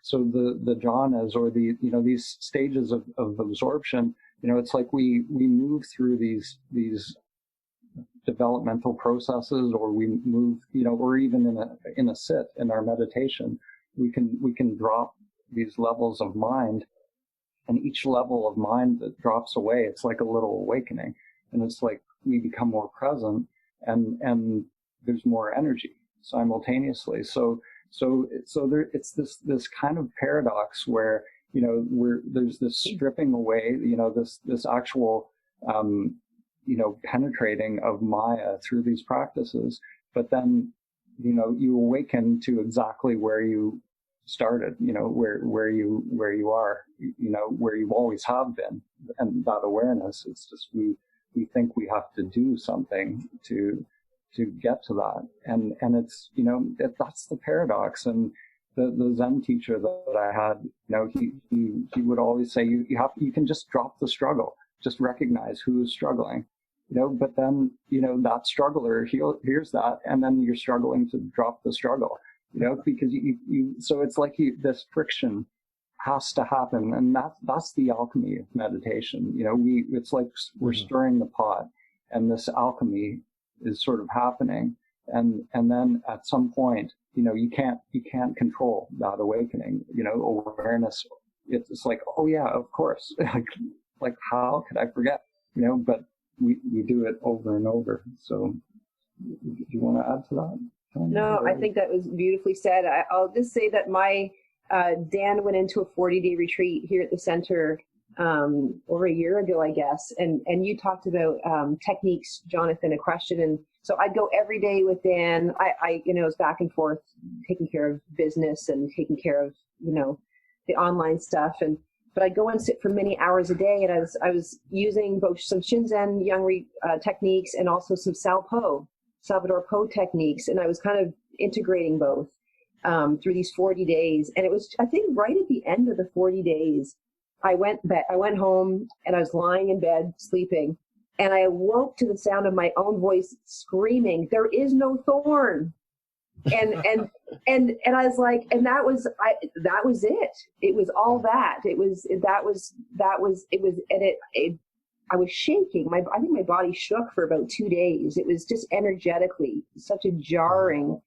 So the jhanas, or these stages of absorption, it's like we move through these developmental processes, or we move, or even in a sit in our meditation, we can drop these levels of mind, and each level of mind that drops away, it's like a little awakening, and it's like we become more present, and there's more energy simultaneously. So there, it's this kind of paradox where, there's this stripping away, this actual, penetrating of Maya through these practices, but then, you awaken to exactly where you started, where you are, where you always have been, and that awareness. It's just we think we have to do something to get to that, and it's that's the paradox. And the Zen teacher that I had, he would always say you can just drop the struggle, just recognize who is struggling, but then that struggler hears that, and then you're struggling to drop the struggle, because you so it's like this friction has to happen, and that's the alchemy of meditation. It's like we're stirring the pot, and this alchemy is sort of happening, and then at some point, you can't control that awakening. Awareness, it's like, oh yeah, of course, like how could I forget? But we do it over and over. So, do you want to add to that?
No, I think that was beautifully said. I'll just say that my Dan went into a 40-day retreat here at the center over a year ago, I guess. And you talked about techniques, Jonathan, a question. And so I'd go every day with Dan. I it was back and forth, taking care of business and taking care of, the online stuff. But I'd go and sit for many hours a day. And I was using both some Shinzen Young techniques and also some Salvador Po techniques. And I was kind of integrating both through these 40 days. And it was, I think, right at the end of the 40 days, I went home and I was lying in bed sleeping, and I awoke to the sound of my own voice screaming, "There is no thorn." And I was like, and that was it. It was all that. I was shaking. I think my body shook for about 2 days. It was just energetically such a jarring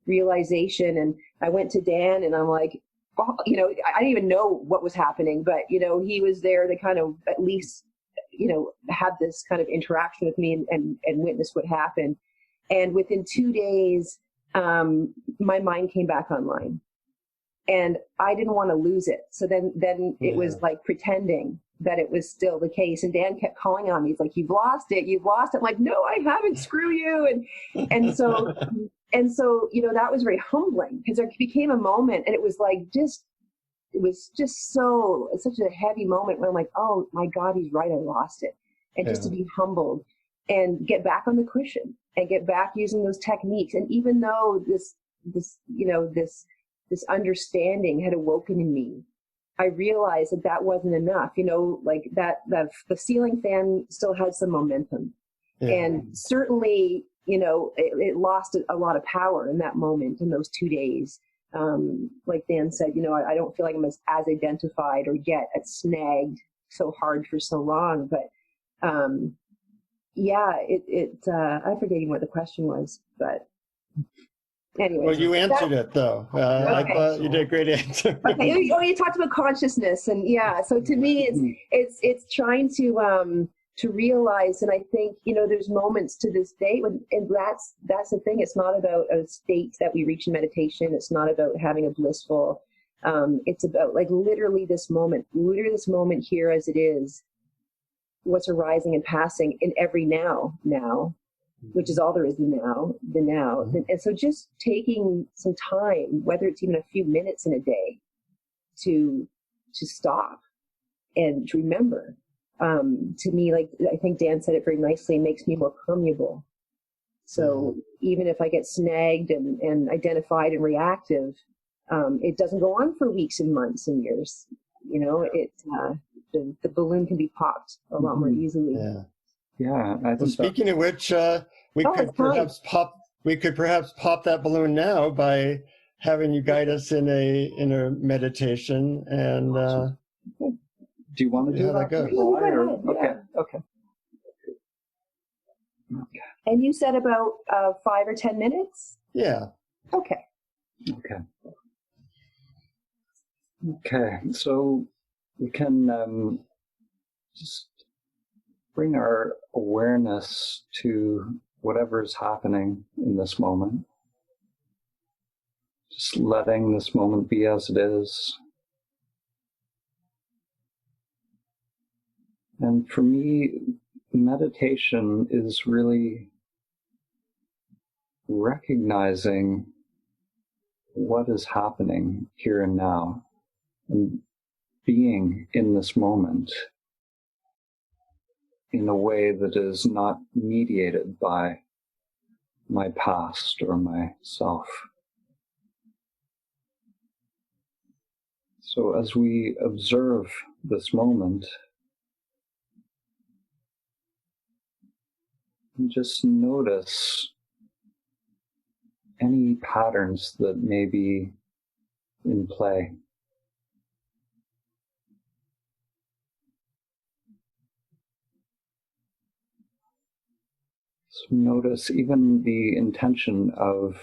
realization. And I went to Dan and I'm like, oh, you know, I didn't even know what was happening, but, you know, he was there to kind of at least, you know, have this kind of interaction with me and witness what happened. And within 2 days, my mind came back online, and I didn't want to lose it. So then it was like pretending that it was still the case. And Dan kept calling on me. He's like, "You've lost it. You've lost it." I'm like, "No, I haven't. Screw you." And so, you know, that was very humbling, because there became a moment, and it was just such a heavy moment when I'm like, "Oh my God, he's right. I lost it." And just to be humbled and get back on the cushion and get back using those techniques. And even though this understanding had awoken in me, I realized that wasn't enough. You know, like that the ceiling fan still had some momentum. Yeah. And certainly, you know, it lost a lot of power in that moment, in those 2 days. Like Dan said, you know, I don't feel like I'm as identified or yet as snagged so hard for so long. But yeah, I'm forgetting what the question was, but anyway.
Well, you answered it though. Okay. I thought you did a great answer.
Okay. Oh, you talked about consciousness, and yeah. So to me, it's trying to realize, and I think, you know, there's moments to this day when, and that's the thing. It's not about a state that we reach in meditation. It's not about having a blissful. It's about like literally this moment here as it is. What's arising and passing in every now, which is all there is, the now. And so just taking some time, whether it's even a few minutes in a day, to stop and to remember. To me, like I think Dan said it very nicely, makes me more permeable. So even if I get snagged and identified and reactive, it doesn't go on for weeks and months and years. You know, the balloon can be popped a lot more easily.
Yeah.
Well, speaking of which, we could perhaps pop that balloon now by having you guide us in a meditation. And
do you want to do that? Okay.
And you said about 5 or 10 minutes?
Yeah.
Okay.
Okay, so we can just bring our awareness to whatever is happening in this moment. Just letting this moment be as it is. And for me, meditation is really recognizing what is happening here and now, and being in this moment in a way that is not mediated by my past or myself. So as we observe this moment, just notice any patterns that may be in play. So notice even the intention of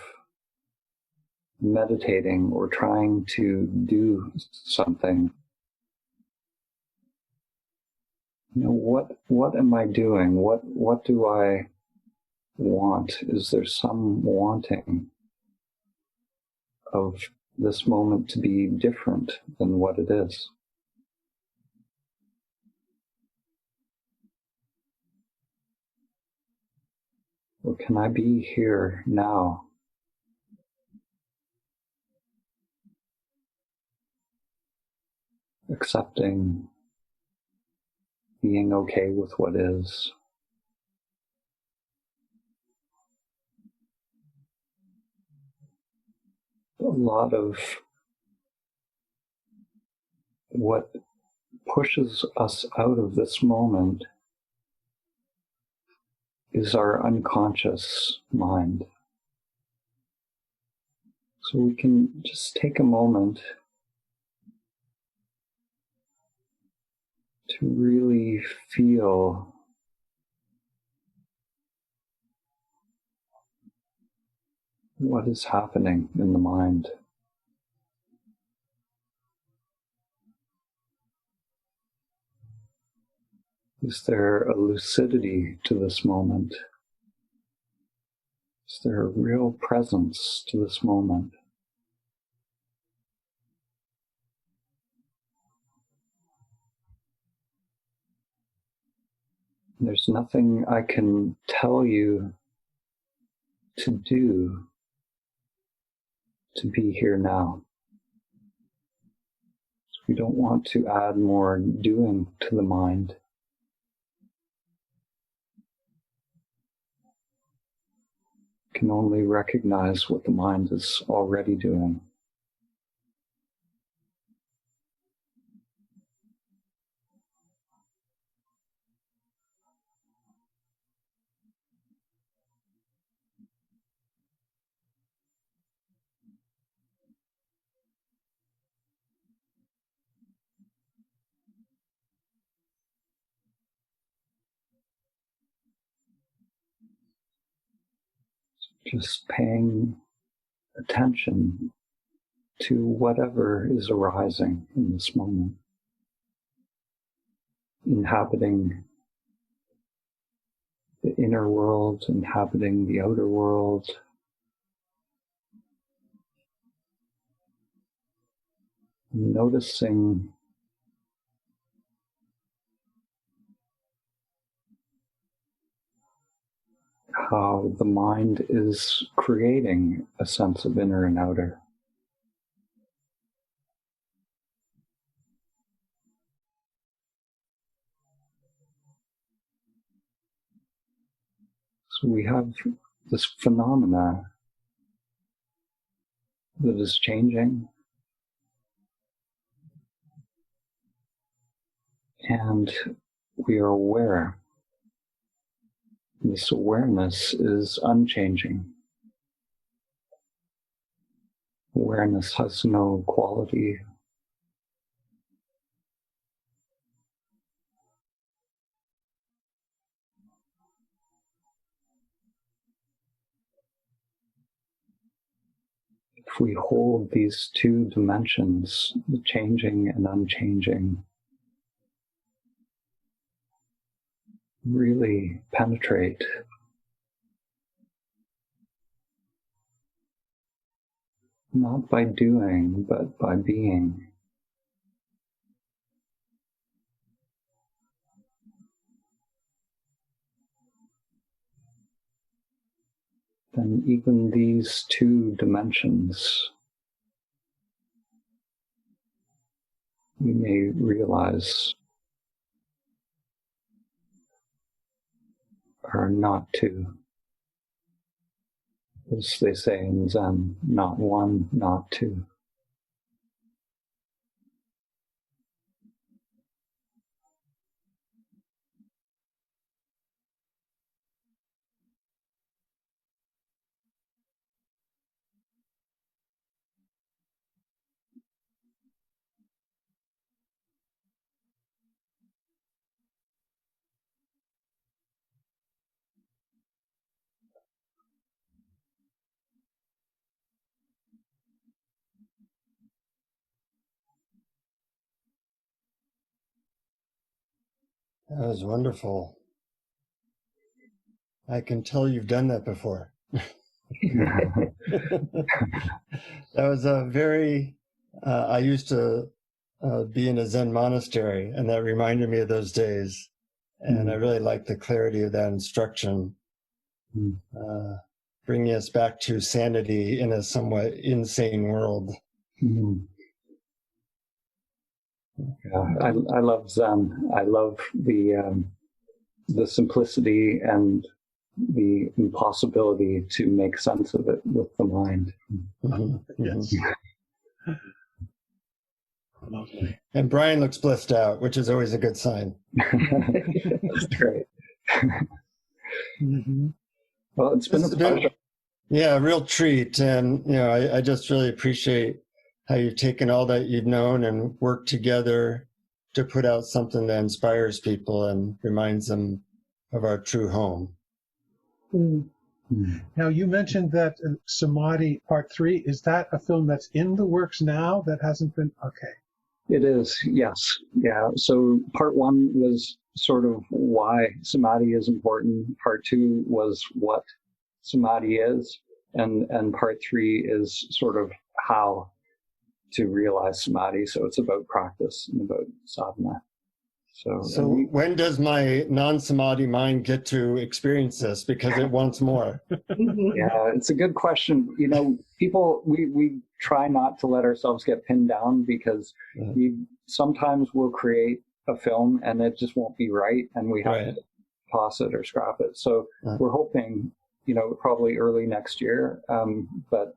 meditating or trying to do something. You know, what am I doing? What do I want? Is there some wanting of this moment to be different than what it is? Or can I be here now? Accepting, being okay with what is. a lot of what pushes us out of this moment is our unconscious mind. So we can just take a moment to really feel what is happening in the mind. Is there a lucidity to this moment? Is there a real presence to this moment? There's nothing I can tell you to do to be here now. We don't want to add more doing to the mind. We can only recognize what the mind is already doing. Just paying attention to whatever is arising in this moment, inhabiting the inner world, inhabiting the outer world, noticing how the mind is creating a sense of inner and outer. So we have this phenomena that is changing, and we are aware. This awareness is unchanging. Awareness has no quality. If we hold these two dimensions, the changing and unchanging, really penetrate, not by doing, but by being. Then even these two dimensions, we may realize, are not two. As they say in Zen, not one, not two.
That was wonderful. I can tell you've done that before. That was a very, I used to be in a Zen monastery, and that reminded me of those days. And I really liked the clarity of that instruction, bringing us back to sanity in a somewhat insane world.
Yeah, I love Zen. I love the simplicity and the impossibility to make sense of it with the mind.
Yes. Lovely.
And Brian looks blissed out, which is always a good sign.
That's great.
Mm-hmm.
Well, it's been a pleasure.
Yeah, a real treat. And, I just really appreciate how you've taken all that you've known and worked together to put out something that inspires people and reminds them of our true home.
Now, you mentioned that Samadhi Part 3, is that a film that's in the works now that hasn't been? Okay.
It is, yes. Yeah. So Part 1 was sort of why Samadhi is important. Part 2 was what Samadhi is. And Part 3 is sort of how to realize Samadhi. So it's about practice and about sadhana. So
when does my non-Samadhi mind get to experience this? Because it wants more.
Yeah, it's a good question. People, we try not to let ourselves get pinned down because we sometimes will create a film and it just won't be right and we have to toss it or scrap it. So we're hoping, probably early next year, but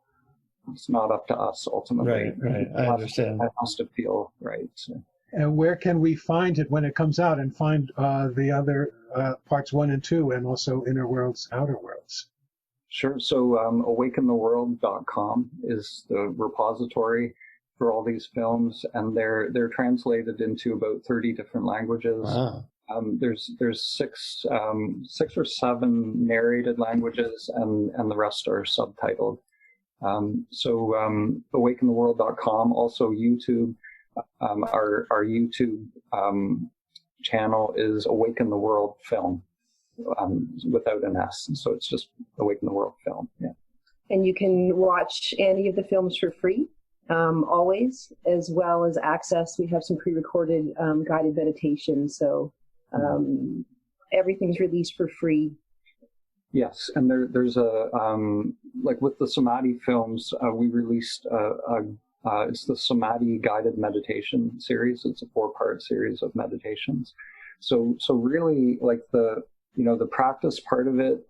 it's not up to us ultimately.
Right. I understand.
It has to feel right. So.
And where can we find it when it comes out and find the other parts 1 and 2 and also Inner Worlds, Outer Worlds?
Sure. So awakentheworld.com is the repository for all these films, and they're translated into about 30 different languages. Wow. There's 6 or 7 narrated languages, and the rest are subtitled. Awakentheworld.com, also YouTube. Our YouTube channel is Awaken the World Film, without an S. So it's just Awaken the World Film. Yeah.
And you can watch any of the films for free, always, as well as access. We have some pre-recorded guided meditations. So everything's released for free.
Yes, and there's a like with the Samadhi films, we released it's the Samadhi guided meditation series. It's a 4-part series of meditations. So really, like the practice part of it,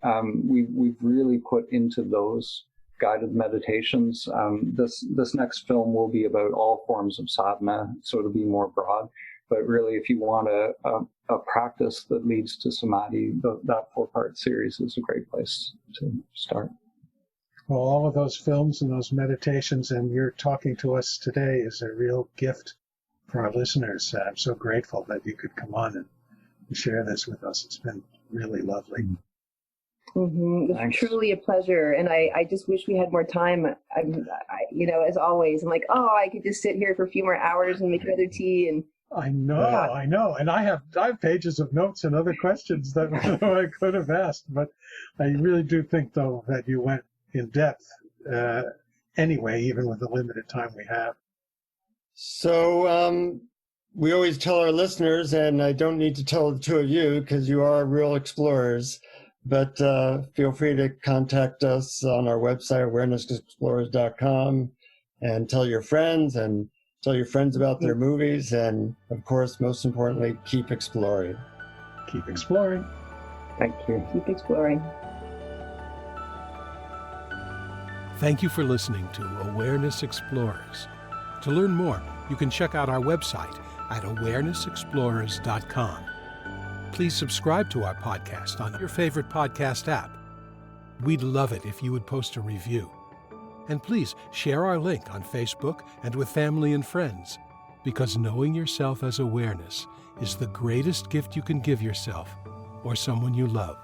we've really put into those guided meditations. This next film will be about all forms of sadhana, so it'll be more broad. But really, if you want a practice that leads to Samadhi, that 4-part series is a great place to start.
Well, all of those films and those meditations and you're talking to us today is a real gift for our listeners. I'm so grateful that you could come on and share this with us. It's been really lovely.
It's truly a pleasure. And I just wish we had more time. As always, I'm like, I could just sit here for a few more hours and make another tea. And
I know. And I have pages of notes and other questions that I could have asked. But I really do think, though, that you went in depth anyway, even with the limited time we have.
So we always tell our listeners, and I don't need to tell the two of you because you are real explorers, but feel free to contact us on our website, awarenessexplorers.com, and tell your friends about their movies, and of course, most importantly, keep exploring.
Keep exploring.
Thank you.
Keep exploring.
Thank you for listening to Awareness Explorers. To learn more, you can check out our website at awarenessexplorers.com. Please subscribe to our podcast on your favorite podcast app. We'd love it if you would post a review. And please share our link on Facebook and with family and friends, because knowing yourself as awareness is the greatest gift you can give yourself or someone you love.